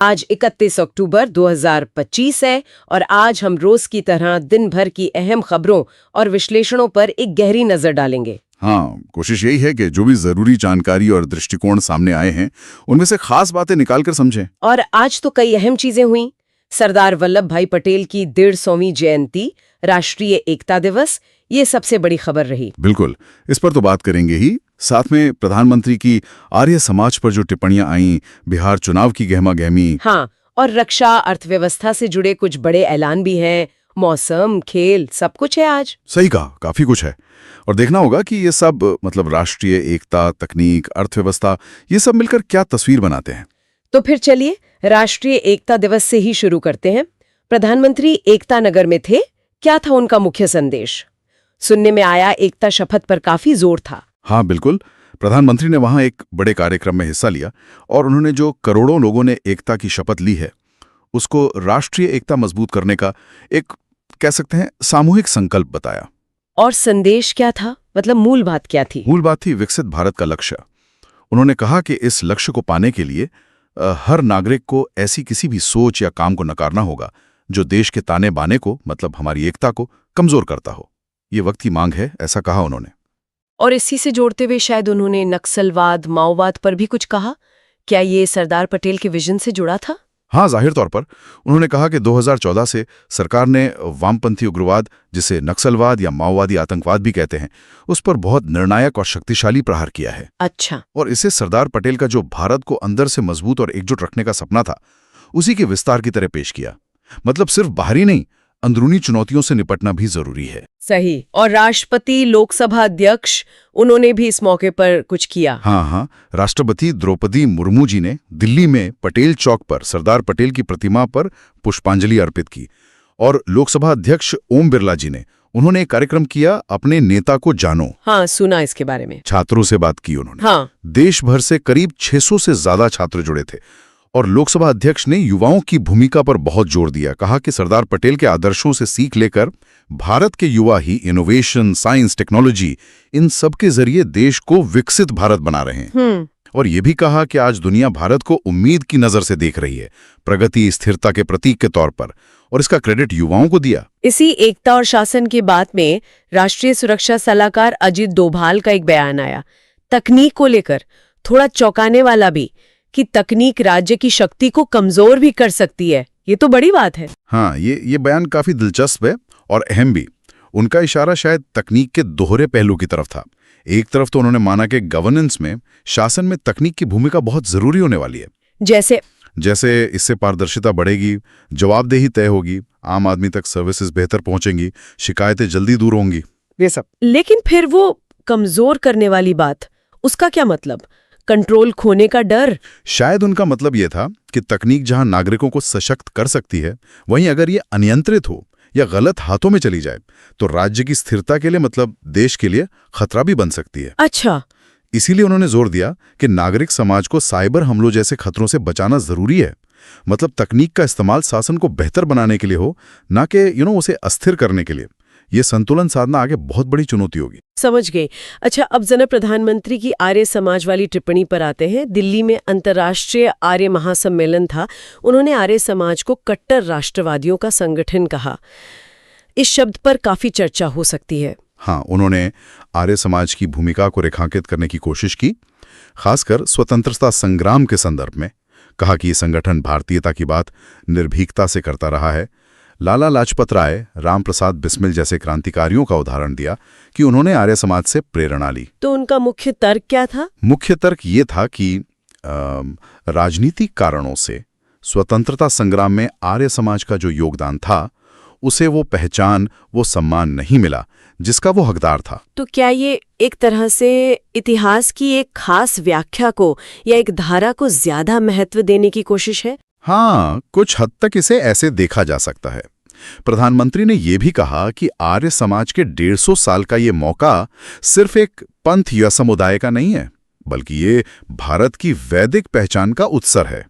आज 31 अक्टूबर 2025 है और आज हम रोज की तरह दिन भर की अहम खबरों और विश्लेषणों पर एक गहरी नजर डालेंगे। हाँ, कोशिश यही है कि जो भी जरूरी जानकारी और दृष्टिकोण सामने आए हैं उनमें से खास बातें निकाल कर समझें। और आज तो कई अहम चीजें हुई। सरदार वल्लभ भाई पटेल की 150वीं जयंती, राष्ट्रीय एकता दिवस, ये सबसे बड़ी खबर रही। बिल्कुल, इस पर तो बात करेंगे ही। साथ में प्रधानमंत्री की आर्य समाज पर जो टिप्पणियां आईं, बिहार चुनाव की गहमा-गहमी। हाँ, और रक्षा, अर्थव्यवस्था से जुड़े कुछ बड़े ऐलान भी हैं। मौसम, खेल, सब कुछ है आज। सही कहा, काफी कुछ है। और देखना होगा कि ये सब राष्ट्रीय एकता, तकनीक, अर्थव्यवस्था, ये सब मिलकर क्या तस्वीर बनाते हैं। तो फिर चलिए राष्ट्रीय एकता दिवस से ही शुरू करते हैं। प्रधानमंत्री एकता नगर में थे। क्या था उनका मुख्य संदेश? सुनने में आया एकता शपथ पर काफी जोर था। हाँ बिल्कुल, प्रधानमंत्री ने वहां एक बड़े कार्यक्रम में हिस्सा लिया और उन्होंने जो करोड़ों लोगों ने एकता की शपथ ली है, उसको राष्ट्रीय एकता मजबूत करने का एक, कह सकते हैं, सामूहिक संकल्प बताया। और संदेश क्या था? मूल बात क्या थी? मूल बात थी विकसित भारत का लक्ष्य। उन्होंने कहा कि इस लक्ष्य को पाने के लिए हर नागरिक को ऐसी किसी भी सोच या काम को नकारना होगा जो देश के ताने बाने को, हमारी एकता को कमजोर करता हो। ये वक्त की मांग है, ऐसा कहा उन्होंने। और इसी से जोड़ते हुए शायद उन्होंने नक्सलवाद, माओवाद पर भी कुछ कहा। क्या ये सरदार पटेल के विजन से जुड़ा था? हाँ, जाहिर तौर पर उन्होंने कहा कि 2014 से सरकार ने वामपंथी उग्रवाद, जिसे नक्सलवाद या माओवादी आतंकवाद भी कहते हैं, उस पर बहुत निर्णायक और शक्तिशाली प्रहार किया है। अच्छा। और इससे सरदार पटेल का जो भारत को अंदर से मजबूत और एकजुट रखने का सपना था, उसी के विस्तार की तरह पेश किया। सिर्फ बाहरी नहीं, अंदरूनी चुनौतियों से निपटना भी जरूरी है। सही। और राष्ट्रपति, लोकसभा अध्यक्ष, उन्होंने भी इस मौके पर कुछ किया। हाँ, राष्ट्रपति द्रौपदी मुर्मू जी ने दिल्ली में पटेल चौक पर सरदार पटेल की प्रतिमा पर पुष्पांजलि अर्पित की। और लोकसभा अध्यक्ष ओम बिरला जी ने, उन्होंने एक कार्यक्रम किया, अपने नेता को जानो। हाँ, सुना इसके बारे में। छात्रों से बात की उन्होंने। हाँ। देश भर से करीब 600 से ज्यादा छात्र जुड़े थे। और लोकसभा अध्यक्ष ने युवाओं की भूमिका पर बहुत जोर दिया। कहा कि सरदार पटेल के आदर्शों से सीख लेकर भारत के युवा ही इनोवेशन, साइंस, टेक्नोलॉजी, इन सब के जरिए देश को विकसित भारत बना रहे हैं। और ये भी कहा कि आज दुनिया भारत को उम्मीद की नजर से देख रही है, प्रगति, स्थिरता के प्रतीक के तौर पर। और इसका क्रेडिट युवाओं को दिया। इसी एकता और शासन की बात में राष्ट्रीय सुरक्षा सलाहकार अजित डोभाल का एक बयान आया, तकनीक को लेकर, थोड़ा चौंकाने वाला भी, कि तकनीक राज्य की शक्ति को कमजोर भी कर सकती है। ये तो बड़ी बात है। हाँ, ये बयान काफी दिलचस्प है और अहम भी। उनका इशारा शायद तकनीक के दोहरे पहलू की तरफ था। एक तरफ तो उन्होंने माना कि गवर्नेंस में, शासन में तकनीक की भूमिका बहुत जरूरी होने वाली है। जैसे इससे पारदर्शिता बढ़ेगी, जवाबदेही तय होगी, आम आदमी तक सर्विसेज बेहतर पहुंचेंगी, शिकायतें जल्दी दूर होंगी, ये सब। लेकिन फिर वो कमजोर करने वाली बात, उसका क्या मतलब? कंट्रोल खोने का डर? शायद उनका मतलब यह था कि तकनीक जहां नागरिकों को सशक्त कर सकती है, वहीं अगर ये अनियंत्रित हो या गलत हाथों में चली जाए तो राज्य की स्थिरता के लिए, देश के लिए खतरा भी बन सकती है। अच्छा। इसीलिए उन्होंने जोर दिया कि नागरिक समाज को साइबर हमलों जैसे खतरों से बचाना जरूरी है। तकनीक का इस्तेमाल शासन को बेहतर बनाने के लिए हो, ना कि उसे अस्थिर करने के लिए। ये संतुलन साधना आगे बहुत बड़ी चुनौती होगी। समझ गए। अच्छा, अब जरा प्रधानमंत्री की आर्य समाज वाली टिप्पणी पर आते हैं। दिल्ली में अंतर्राष्ट्रीय आर्य महासम्मेलन था। उन्होंने आर्य समाज को कट्टर राष्ट्रवादियों का संगठन कहा। इस शब्द पर काफी चर्चा हो सकती है। हाँ, उन्होंने आर्य समाज की भूमिका को रेखांकित करने की कोशिश की, खासकर स्वतंत्रता संग्राम के संदर्भ में। कहा कि ये संगठन भारतीयता की बात निर्भीकता से करता रहा है। लाला लाजपत राय, राम प्रसाद बिस्मिल जैसे क्रांतिकारियों का उदाहरण दिया कि उन्होंने आर्य समाज से प्रेरणा ली। तो उनका मुख्य तर्क क्या था? मुख्य तर्क ये था कि राजनीतिक कारणों से स्वतंत्रता संग्राम में आर्य समाज का जो योगदान था, उसे वो पहचान, वो सम्मान नहीं मिला जिसका वो हकदार था। तो क्या ये एक तरह से इतिहास की एक खास व्याख्या को या एक धारा को ज्यादा महत्व देने की कोशिश है? हाँ, कुछ हद तक इसे ऐसे देखा जा सकता है। प्रधानमंत्री ने यह भी कहा कि आर्य समाज के 150 साल का ये मौका सिर्फ एक पंथ या समुदाय का नहीं है, बल्कि ये भारत की वैदिक पहचान का उत्सव है।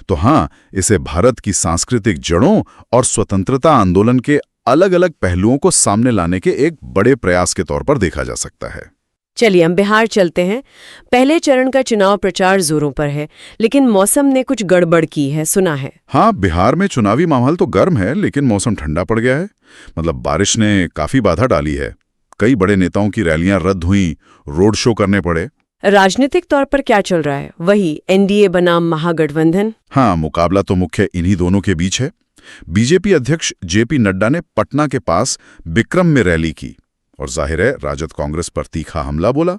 तो हाँ, इसे भारत की सांस्कृतिक जड़ों और स्वतंत्रता आंदोलन के अलग अलग पहलुओं को सामने लाने के एक बड़े प्रयास के तौर पर देखा जा सकता है। चलिए हम बिहार चलते हैं। पहले चरण का चुनाव प्रचार जोरों पर है, लेकिन मौसम ने कुछ गड़बड़ की है, सुना है। हाँ, बिहार में चुनावी माहौल तो गर्म है, लेकिन मौसम ठंडा पड़ गया है। मतलब बारिश ने काफी बाधा डाली है। कई बड़े नेताओं की रैलियां रद्द हुई, रोड शो करने पड़े। राजनीतिक तौर पर क्या चल रहा है? वही एनडीए बनाम महागठबंधन। हाँ, मुकाबला तो मुख्य इन्हीं दोनों के बीच है। बीजेपी अध्यक्ष जेपी नड्डा ने पटना के पास बिक्रम में रैली की और जाहिर है राजद कांग्रेस पर तीखा हमला बोला।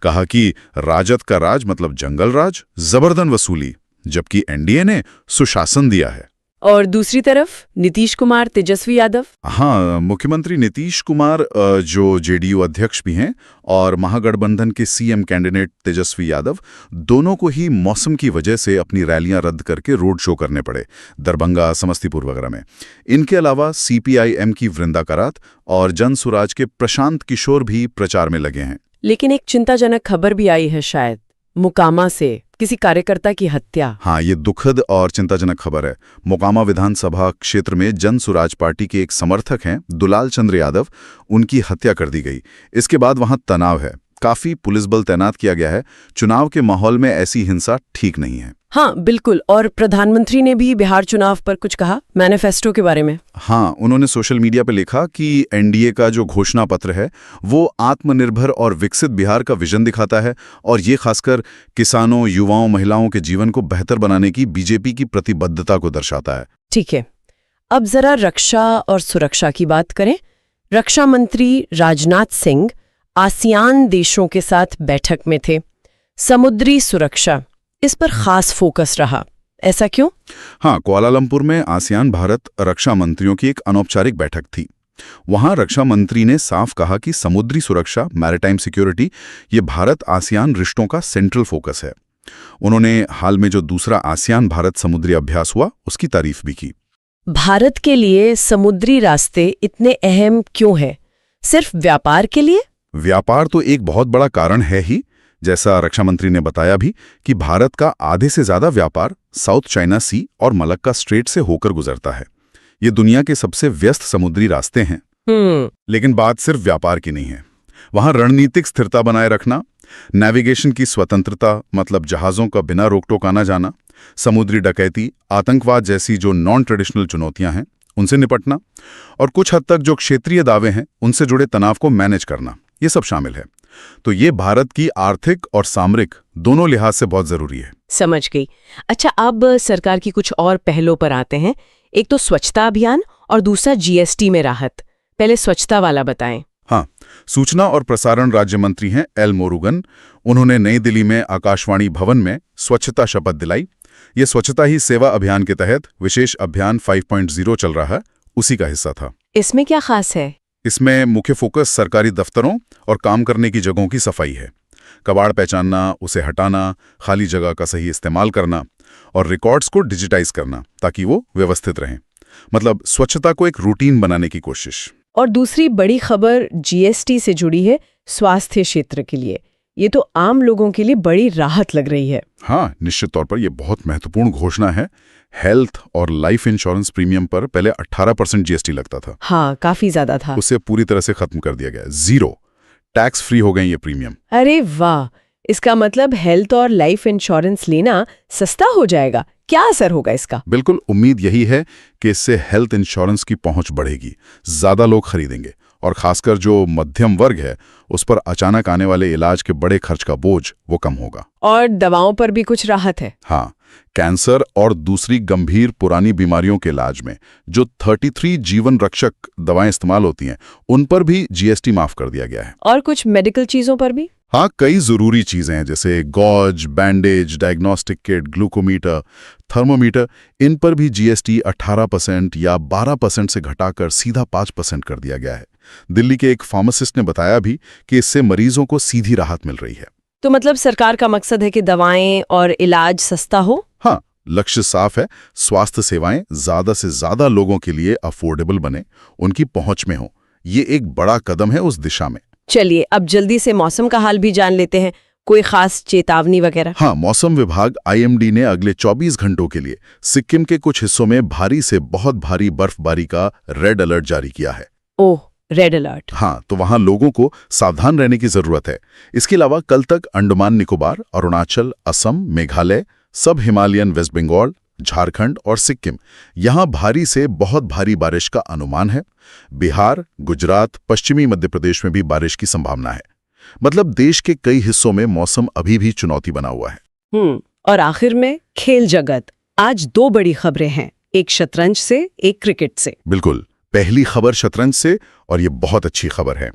कहा कि राजद का राज मतलब जंगल राज, जबरदन वसूली, जबकि एनडीए ने सुशासन दिया है। और दूसरी तरफ नीतीश कुमार, तेजस्वी यादव। हाँ, मुख्यमंत्री नीतीश कुमार जो जेडीयू अध्यक्ष भी हैं और महागठबंधन के सीएम कैंडिडेट तेजस्वी यादव, दोनों को ही मौसम की वजह से अपनी रैलियां रद्द करके रोड शो करने पड़े, दरभंगा, समस्तीपुर वगैरह में। इनके अलावा सीपीआईएम की वृंदा करात और जनसुराज के प्रशांत किशोर भी प्रचार में लगे हैं। लेकिन एक चिंताजनक खबर भी आई है, शायद मुकामा से किसी कार्यकर्ता की हत्या। हाँ, ये दुखद और चिंताजनक खबर है। मोकामा विधानसभा क्षेत्र में जनसुराज पार्टी के एक समर्थक हैं दुलाल चंद्र यादव, उनकी हत्या कर दी गई। इसके बाद वहां तनाव है, काफी पुलिस बल तैनात किया गया है। चुनाव के माहौल में ऐसी हिंसा ठीक नहीं है। हाँ बिल्कुल। और प्रधानमंत्री ने भी बिहार चुनाव पर कुछ कहा, मैनिफेस्टो के बारे में। हाँ, उन्होंने सोशल मीडिया पर लिखा कि एनडीए का जो घोषणा पत्र है वो आत्मनिर्भर और विकसित बिहार का विजन दिखाता है, और ये खासकर किसानों, युवाओं, महिलाओं के जीवन को बेहतर बनाने की बीजेपी की प्रतिबद्धता को दर्शाता है। ठीक है, अब जरा रक्षा और सुरक्षा की बात करें। रक्षा मंत्री राजनाथ सिंह आसियान देशों के साथ बैठक में थे। समुद्री सुरक्षा, इस पर खास फोकस रहा, ऐसा क्यों? हाँ, कुआलालंपुर में आसियान भारत रक्षा मंत्रियों की एक अनौपचारिक बैठक थी। वहां रक्षा मंत्री ने साफ कहा कि समुद्री सुरक्षा, मैरिटाइम सिक्योरिटी, ये भारत आसियान रिश्तों का सेंट्रल फोकस है। उन्होंने हाल में जो दूसरा आसियान भारत समुद्री अभ्यास हुआ, उसकी तारीफ भी की। भारत के लिए समुद्री रास्ते इतने अहम क्यों हैं? सिर्फ व्यापार के लिए? व्यापार तो एक बहुत बड़ा कारण है ही, जैसा रक्षा मंत्री ने बताया भी कि भारत का आधे से ज्यादा व्यापार साउथ चाइना सी और मलक्का स्ट्रेट से होकर गुजरता है। ये दुनिया के सबसे व्यस्त समुद्री रास्ते हैं। लेकिन बात सिर्फ व्यापार की नहीं है। वहां रणनीतिक स्थिरता बनाए रखना, नेविगेशन की स्वतंत्रता, मतलब जहाजों का बिना रोक टोक आना जाना, समुद्री डकैती, आतंकवाद जैसी जो नॉन ट्रेडिशनल चुनौतियां हैं उनसे निपटना, और कुछ हद तक जो क्षेत्रीय दावे हैं उनसे जुड़े तनाव को मैनेज करना, ये सब शामिल है। तो ये भारत की आर्थिक और सामरिक दोनों लिहाज से बहुत जरूरी है। समझ गई। अच्छा, अब सरकार की कुछ और पहलों पर आते हैं। एक तो स्वच्छता अभियान और दूसरा जीएसटी में राहत। पहले स्वच्छता वाला बताएं। हाँ, सूचना और प्रसारण राज्य मंत्री हैं एल मोरुगन। उन्होंने नई दिल्ली में आकाशवाणी भवन में स्वच्छता शपथ दिलाई। ये स्वच्छता ही सेवा अभियान के तहत विशेष अभियान 5.0 चल रहा है, उसी का हिस्सा था। इसमें क्या खास है? इसमें मुख्य फोकस सरकारी दफ्तरों और काम करने की जगहों की सफाई है। कबाड़ पहचानना, उसे हटाना, खाली जगह का सही इस्तेमाल करना और रिकॉर्ड्स को डिजिटाइज करना ताकि वो व्यवस्थित रहें। मतलब स्वच्छता को एक रूटीन बनाने की कोशिश। और दूसरी बड़ी खबर जीएसटी से जुड़ी है, स्वास्थ्य क्षेत्र के लिए। ये तो आम लोगों के लिए बड़ी राहत लग रही है। हाँ, निश्चित तौर पर यह बहुत महत्वपूर्ण घोषणा है। हेल्थ और लाइफ इंश्योरेंस प्रीमियम पर पहले 18% जीएसटी लगता था। हाँ, काफी ज्यादा था। उसे पूरी तरह से खत्म कर दिया गया। 0 टैक्स फ्री हो गए ये प्रीमियम। अरे वाह, इसका मतलब हेल्थ और लाइफ इंश्योरेंस लेना सस्ता हो जाएगा। क्या असर होगा इसका? बिल्कुल, उम्मीद यही है कि इससे हेल्थ इंश्योरेंस की पहुंच बढ़ेगी, ज्यादा लोग खरीदेंगे, और खासकर जो मध्यम वर्ग है उस पर अचानक आने वाले इलाज के बड़े खर्च का बोझ वो कम होगा। और दवाओं पर भी कुछ राहत है? हाँ, कैंसर और दूसरी गंभीर पुरानी बीमारियों के इलाज में जो 33 जीवन रक्षक दवाएं इस्तेमाल होती हैं उन पर भी जीएसटी माफ कर दिया गया है। और कुछ मेडिकल चीजों पर भी? हाँ, कई जरूरी चीजें हैं जैसे gauze, bandage, diagnostic kit, glucometer, thermometer, इन पर भी जीएसटी 18% या 12% से घटाकर सीधा 5% कर दिया गया है। दिल्ली के एक फार्मासिस्ट ने बताया भी कि इससे मरीजों को सीधी राहत मिल रही है। तो मतलब सरकार का मकसद है कि दवाएं और इलाज सस्ता हो? हाँ, लक्ष्य साफ है। स्वास्थ्य सेवाएं ज्यादा से ज्यादा लोगों के लिए अफोर्डेबल बने, उनकी पहुंच में हो। ये एक बड़ा कदम है उस दिशा में। चलिए अब जल्दी से मौसम का हाल भी जान लेते हैं। कोई खास चेतावनी वगैरह? हाँ, मौसम विभाग आईएमडी ने अगले 24 घंटों के लिए सिक्किम के कुछ हिस्सों में भारी से बहुत भारी बर्फबारी का रेड अलर्ट जारी किया है। ओह, रेड अलर्ट। हाँ, तो वहां लोगों को सावधान रहने की जरूरत है। इसके अलावा कल तक अंडमान निकोबार, अरुणाचल, असम, मेघालय, सब हिमालयन वेस्ट बंगाल, झारखंड और सिक्किम, यहां भारी से बहुत भारी बारिश का अनुमान है। बिहार, गुजरात, पश्चिमी मध्य प्रदेश में भी बारिश की संभावना है। मतलब देश के कई हिस्सों में मौसम अभी भी चुनौती बना हुआ है। और आखिर में खेल जगत। आज 2 बड़ी खबरें हैं, एक शतरंज से, एक क्रिकेट से। बिल्कुल, पहली खबर शतरंज से, और ये बहुत अच्छी खबर है।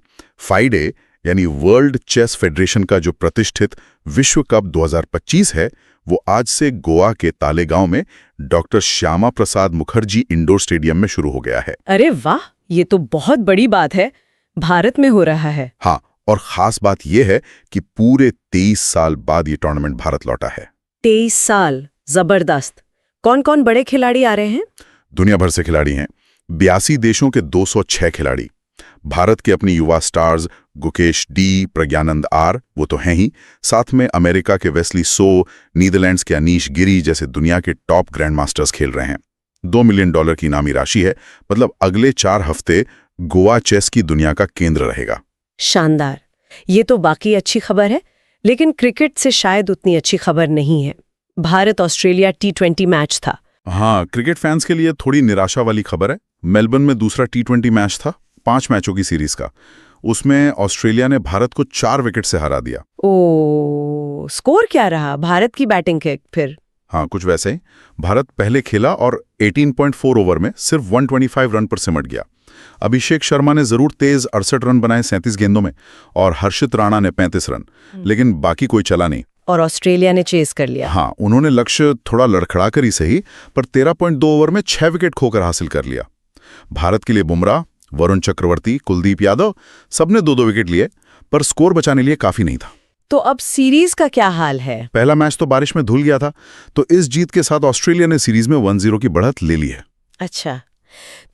FIDE यानी वर्ल्ड चेस फेडरेशन का जो प्रतिष्ठित विश्व कप 2025 है, वो आज से गोवा के तालेगांव में doctor Shyama Prasad Mukherjee indoor stadium में शुरू हो गया है। अरे वाह, ये तो बहुत बड़ी बात है। भारत में हो रहा है। हाँ, और खास बात यह है कि पूरे 23 साल बाद ये टूर्नामेंट भारत लौटा है। 23 साल, जबरदस्त। कौन कौन बड़े खिलाड़ी आ रहे हैं? दुनिया भर से खिलाड़ी हैं, 82 देशों के 206 खिलाड़ी। भारत के अपनी युवा stars Gukesh D, Praggnanandhaa R, वो तो हैं ही, साथ में अमेरिका के वेस्ली सो, नीदरलैंड्स के अनीश गिरी जैसे दुनिया के टॉप ग्रैंड मास्टर्स खेल रहे हैं। $2 मिलियन की इनामी राशि है। मतलब अगले 4 हफ्ते गोवा चेस की दुनिया का केंद्र रहेगा। शानदार। ये तो बाकी अच्छी खबर है, लेकिन क्रिकेट से शायद उतनी अच्छी खबर नहीं है। भारत ऑस्ट्रेलिया T20 मैच था। हाँ, क्रिकेट फैंस के लिए थोड़ी निराशा वाली खबर है। मेलबर्न में दूसरा T20 मैच था, 5 मैचों की सीरीज का। उसमें ऑस्ट्रेलिया ने भारत को 4 विकेट से हरा दिया। ओ, स्कोर क्या रहा भारत की बैटिंग के फिर? हाँ, कुछ वैसे ही। भारत पहले खेला और 18.4 ओवर में सिर्फ 125 रन पर सिमट गया। अभिषेक शर्मा ने जरूर तेज 68 रन बनाए 37 गेंदों में, और हर्षित राणा ने 35 रन, लेकिन बाकी कोई चला नहीं। और ऑस्ट्रेलिया ने चेस कर लिया। हाँ, उन्होंने लक्ष्य थोड़ा लड़खड़ा कर ही सही, पर 13.2 ओवर में 6 विकेट खोकर हासिल कर लिया। भारत के लिए बुमराह, वरुण चक्रवर्ती, कुलदीप यादव, सबने 2-2 विकेट लिए, पर स्कोर बचाने लिए काफी नहीं था। तो अब सीरीज का क्या हाल है? पहला मैच तो बारिश में धुल गया था, तो इस जीत के साथ ऑस्ट्रेलिया ने सीरीज में 1-0 की बढ़त ले ली है। अच्छा,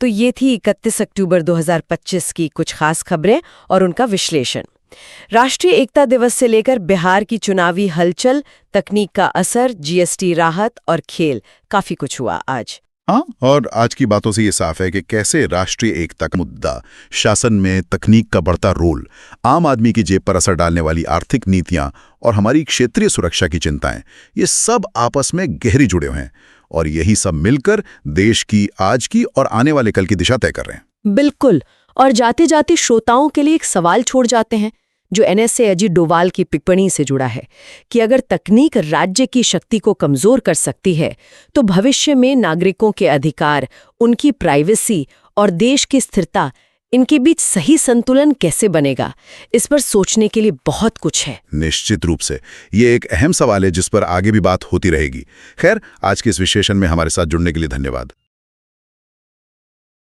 तो ये थी 31 अक्टूबर 2025 की कुछ खास खबरें और उनका विश्लेषण। राष्ट्रीय एकता दिवस से लेकर बिहार की चुनावी हलचल, तकनीक का असर, GST राहत और खेल, काफी कुछ हुआ आज। हाँ, और आज की बातों से ये साफ है कि कैसे राष्ट्रीय एकता का मुद्दा, शासन में तकनीक का बढ़ता रोल, आम आदमी की जेब पर असर डालने वाली आर्थिक नीतियां और हमारी क्षेत्रीय सुरक्षा की चिंताएं, ये सब आपस में गहरी जुड़े हुए हैं, और यही सब मिलकर देश की आज की और आने वाले कल की दिशा तय कर रहे हैं। बिल्कुल। और जाते जाते श्रोताओं के लिए एक सवाल छोड़ जाते हैं, जो NSA अजीत डोवाल की टिप्पणी से जुड़ा है कि अगर तकनीक राज्य की शक्ति को कमजोर कर सकती है, तो भविष्य में नागरिकों के अधिकार, उनकी प्राइवेसी और देश की स्थिरता, इनके बीच सही संतुलन कैसे बनेगा? इस पर सोचने के लिए बहुत कुछ है। निश्चित रूप से ये एक अहम सवाल है जिस पर आगे भी बात होती रहेगी। खैर, आज के इस विश्लेषण में हमारे साथ जुड़ने के लिए धन्यवाद।